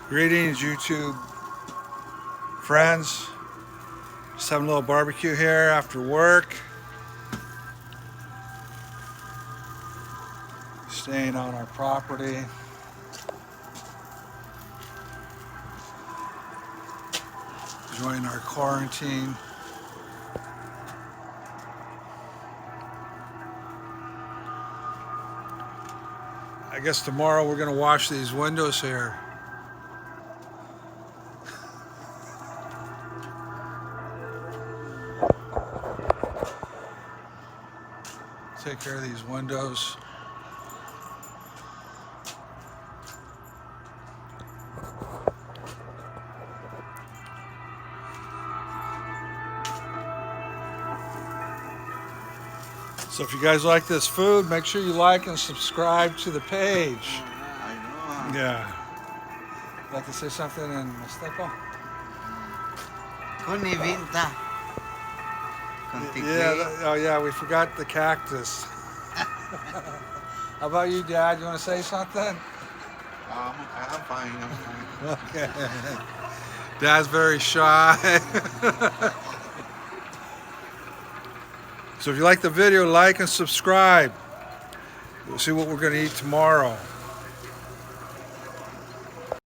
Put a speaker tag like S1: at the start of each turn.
S1: Greetings, YouTube friends. Just having a little barbecue here after work. Staying on our property. Enjoying our quarantine. I guess tomorrow we're going to wash these windows here. Take care of these windows. So if you guys like this food, make sure you like and subscribe to the page.
S2: I know.
S1: Yeah. Like to say something in Mixteco?
S2: Coniventa.
S1: Oh yeah, we forgot the cactus. How about you, Dad? You want to say something?
S2: I'm fine.
S1: Okay. Dad's very shy. So if you like the video, like and subscribe. We'll see what we're going to eat tomorrow.